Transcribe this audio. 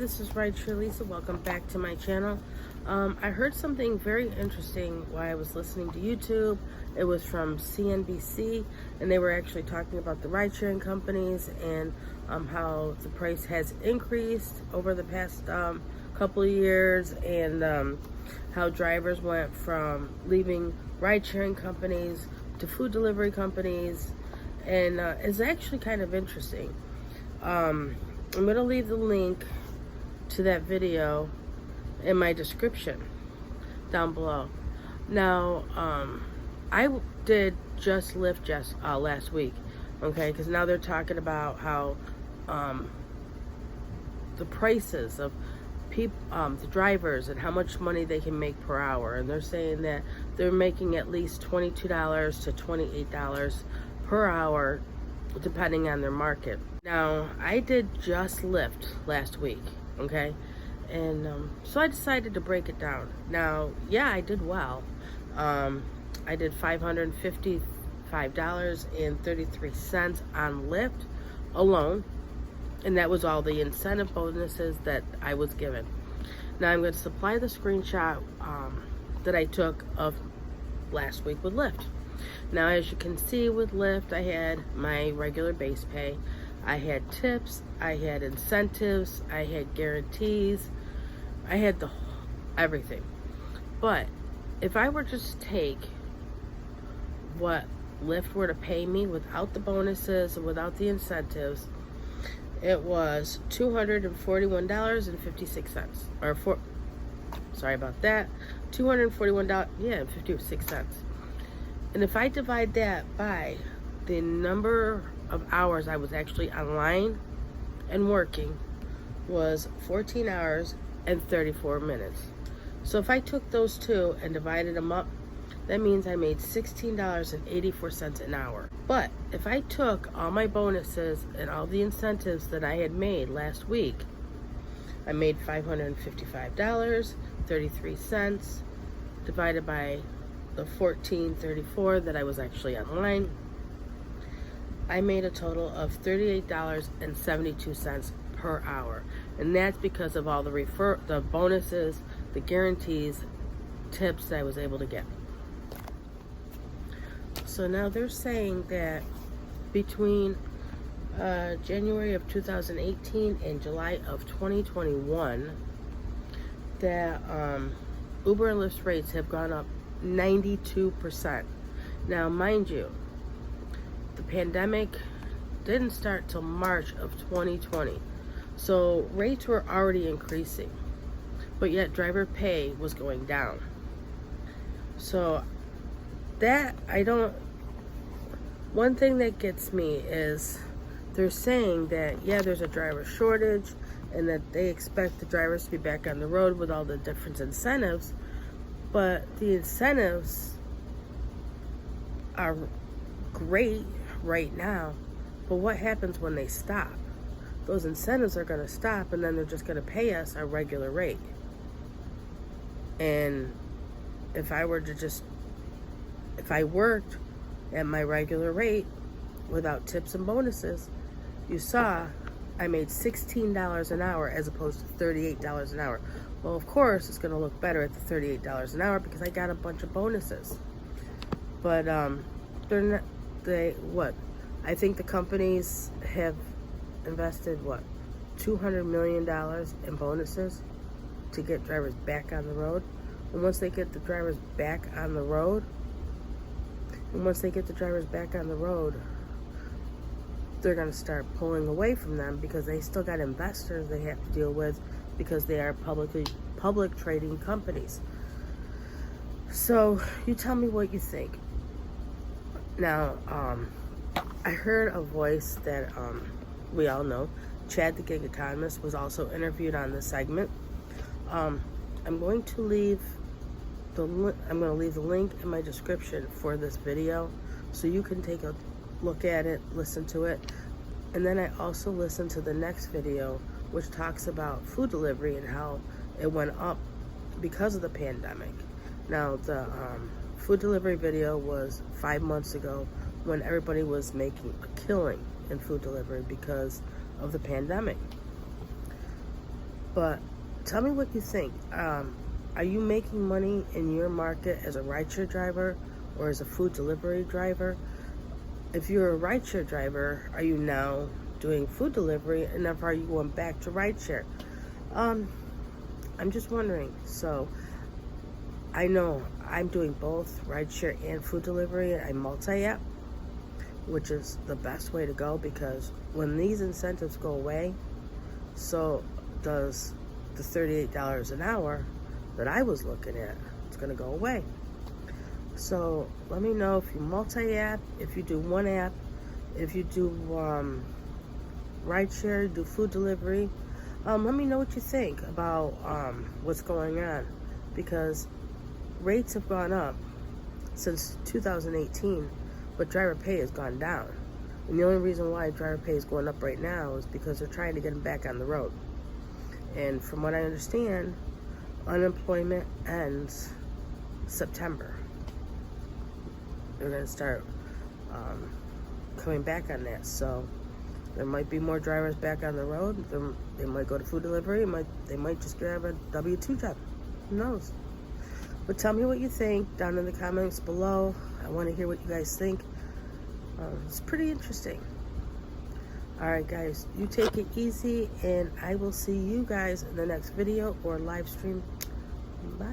this is Lisa. Welcome back to my channel. I heard something very interesting while I was listening to YouTube. It was from CNBC, and they were actually talking about the ride-sharing companies and how the price has increased over the past couple of years, and how drivers went from leaving ride-sharing companies to food delivery companies, and it's actually kind of interesting. I'm going to leave the link to that video in my description down below. Now, I did Just Lyft last week, okay, because now they're talking about how the prices of the drivers and how much money they can make per hour, and they're saying that they're making at least $22 to $28 per hour depending on their market. Now, I did Just Lyft last week, okay, and so I decided to break it down. Now, yeah, I did well. I did $555.33 on Lyft alone, and that was all the incentive bonuses that I was given. Now, I'm going to supply the screenshot that I took of last week with Lyft. Now, as you can see with Lyft, I had my regular base pay, I had tips, I had incentives, I had guarantees, I had everything. But if I were to just take what Lyft were to pay me without the bonuses and without the incentives, it was $241.56, or sorry about that, $241.56. And if I divide that by the number of hours I was actually online and working, was 14 hours and 34 minutes. So if I took those two and divided them up, that means I made $16.84 an hour. But if I took all my bonuses and all the incentives that I had made last week, I made $555.33 divided by the $14.34 that I was actually online. I made a total of $38.72 per hour, and that's because of all the bonuses, the guarantees, tips that I was able to get. So now they're saying that between January of 2018 and July of 2021, that Uber and Lyft rates have gone up 92%. Now, mind you, the pandemic didn't start till March of 2020. So rates were already increasing, but yet driver pay was going down. So one thing that gets me is they're saying that, yeah, there's a driver shortage and that they expect the drivers to be back on the road with all the different incentives, but the incentives are great right now, but what happens when they stop? Those incentives are going to stop, and then they're just going to pay us our regular rate. And if I worked at my regular rate without tips and bonuses, you saw I made $16 an hour as opposed to $38 an hour. Well, of course, it's going to look better at the $38 an hour because I got a bunch of bonuses. But they're not. I think the companies have invested $200 million in bonuses to get drivers back on the road. And once they get the drivers back on the road, they're going to start pulling away from them because they still got investors they have to deal with because they are public trading companies. So you tell me what you think. Now, I heard a voice that we all know, Chad the Gig Economist, was also interviewed on this segment. I'm going to leave the link in my description for this video so you can take a look at it, listen to it, and then I also listened to the next video which talks about food delivery and how it went up because of the pandemic. Now, the food delivery video was 5 months ago when everybody was making a killing in food delivery because of the pandemic. But tell me what you think. Are you making money in your market as a rideshare driver or as a food delivery driver? If you're a rideshare driver, are you now doing food delivery, and if are you going back to rideshare? I'm just wondering. So I know I'm doing both rideshare and food delivery. I multi-app, which is the best way to go, because when these incentives go away, so does the $38 an hour that I was looking at. It's going to go away. So let me know if you multi-app, if you do one app, if you do rideshare, do food delivery. Let me know what you think about what's going on, because rates have gone up since 2018, but driver pay has gone down. And the only reason why driver pay is going up right now is because they're trying to get them back on the road. And from what I understand, unemployment ends September. They're going to start coming back on that. So there might be more drivers back on the road. They might go to food delivery. They might just grab a W-2 job. Who knows? But tell me what you think down in the comments below. I want to hear what you guys think. It's pretty interesting. Alright guys, you take it easy, and I will see you guys in the next video or live stream. Bye.